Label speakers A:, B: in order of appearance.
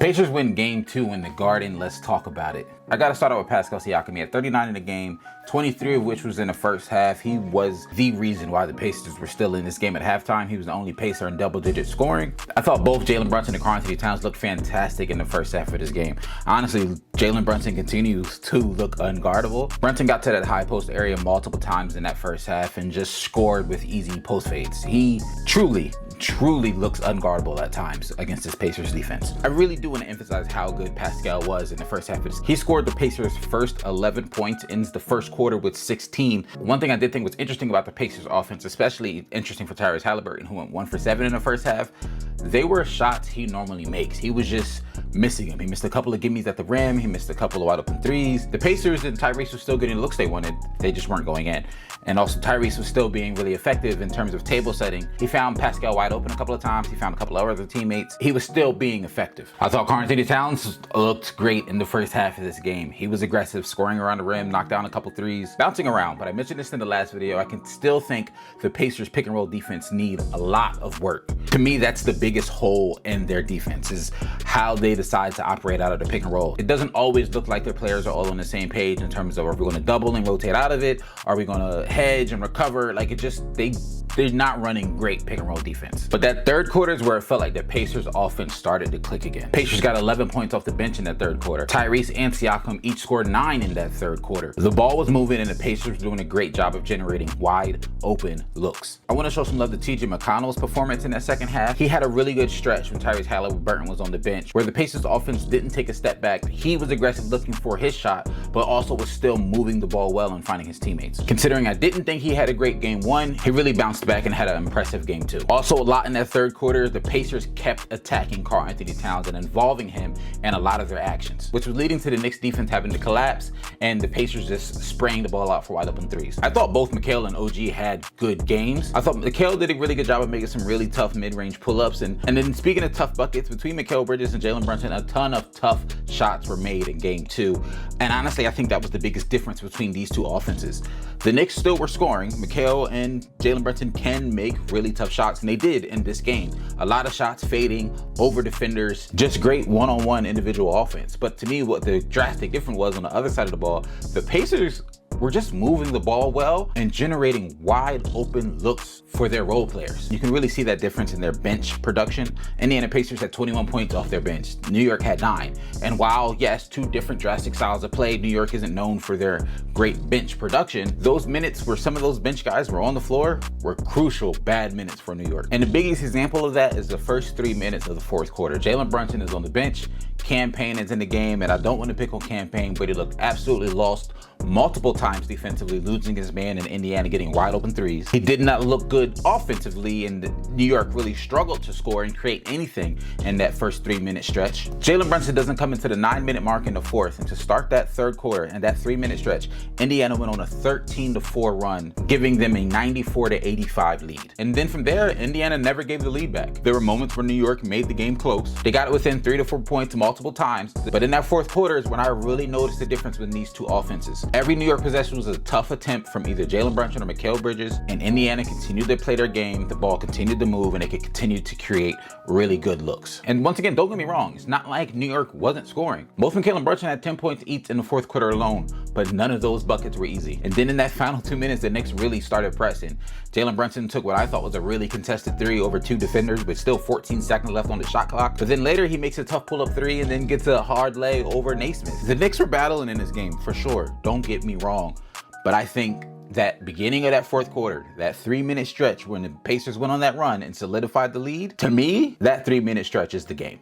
A: Pacers win game 2 in the Garden. Let's talk about it. I got to start out with Pascal Siakam. He had 39 in the game, 23 of which was in the first half. He was the reason why the Pacers were still in this game at halftime. He was the only Pacer in double-digit scoring. I thought both Jalen Brunson and Karl-Anthony Towns looked fantastic in the first half of this game. Honestly, Jalen Brunson continues to look unguardable. Brunson got to that high post area multiple times in that first half and just scored with easy post fades. He truly looks unguardable at times against this Pacers defense. I really do want to emphasize how good Pascal was in the first half of this. He scored the Pacers' first 11 points, ends the first quarter with 16. One thing I did think was interesting about the Pacers offense, especially interesting for Tyrese Haliburton, who went 1 for 7 in the first half, they were shots he normally makes. He was just missing them. He missed a couple of gimmies at the rim. He missed a couple of wide open threes. The Pacers and Tyrese were still getting the looks they wanted. They just weren't going in. And also Tyrese was still being really effective in terms of table setting. He found Pascal wide open a couple of times. He found a couple of other teammates. He was still being effective. I thought Karl-Anthony Towns looked great in the first half of this game. He was aggressive, scoring around the rim, knocked down a couple threes, bouncing around. But I mentioned this in the last video. I can still think the Pacers pick and roll defense need a lot of work. To me, that's the biggest hole in their defense, is how they decide to operate out of the pick and roll. It doesn't always look like their players are all on the same page in terms of, are we going to double and rotate out of it? Are we going to hedge and recover? Like, it just, they're not running great pick and roll defense. But that third quarter is where it felt like the Pacers offense started to click again. Pacers got 11 points off the bench in that third quarter. Tyrese and Siakam each scored 9 in that third quarter. The ball was moving and the Pacers were doing a great job of generating wide open looks. I want to show some love to TJ McConnell's performance in that second half. He had a really good stretch when Tyrese Haliburton was on the bench, where the Pacers offense didn't take a step back. He was aggressive looking for his shot, but also was still moving the ball well and finding his teammates. Considering I didn't think he had a great game 1, he really bounced back and had an impressive game 2. Also, a lot in that third quarter, the Pacers kept attacking Karl-Anthony Towns and involving him in a lot of their actions, which was leading to the Knicks defense having to collapse and the Pacers just spraying the ball out for wide open threes. I thought both Mikal and OG had good games. I thought Mikal did a really good job of making some really tough mid-range pull-ups, and then speaking of tough buckets, between Mikal Bridges and Jalen Brunson, a ton of tough shots were made in game 2. And honestly, I think that was the biggest difference between these two offenses. The Knicks still were scoring. Mikal and Jalen Brunson can make really tough shots, and they did in this game. A lot of shots fading over defenders, just great one-on-one individual offense. But to me, what the drastic difference was on the other side of the ball, the Pacers were just moving the ball well and generating wide open looks for their role players. You can really see that difference in their bench production. Indiana Pacers had 21 points off their bench. New York had 9. And while, yes, 2 different drastic styles of play, New York isn't known for their great bench production, those minutes where some of those bench guys were on the floor were crucial bad minutes for New York. And the biggest example of that is the first 3 minutes of the fourth quarter. Jalen Brunson is on the bench. Cam Payne is in the game, and I don't want to pick on Cam Payne, but he looked absolutely lost multiple times defensively, losing his man in Indiana, getting wide open threes. He did not look good offensively, and New York really struggled to score and create anything in that first 3-minute stretch. Jalen Brunson doesn't come into the 9-minute mark in the fourth, and to start that third quarter and that 3-minute stretch, Indiana went on a 13-4 run, giving them a 94-85 lead. And then from there, Indiana never gave the lead back. There were moments where New York made the game close. They got it within 3 to 4 points multiple times, but in that fourth quarter is when I really noticed the difference between these two offenses. Every New York possession was a tough attempt from either Jalen Brunson or Mikal Bridges, and Indiana continued to play their game. The ball continued to move, and they could continue to create really good looks. And once again, don't get me wrong, it's not like New York wasn't scoring. Both Mikal and Brunson had 10 points each in the fourth quarter alone, but none of those buckets were easy. And then in that final 2 minutes, the Knicks really started pressing. Jalen Brunson took what I thought was a really contested 3 over 2 defenders, with still 14 seconds left on the shot clock. But then later, he makes a tough pull-up 3 and then gets a hard leg over Naismith. The Knicks were battling in this game, for sure. Don't get me wrong. But I think that beginning of that fourth quarter, that 3-minute stretch when the Pacers went on that run and solidified the lead, to me, that 3-minute stretch is the game.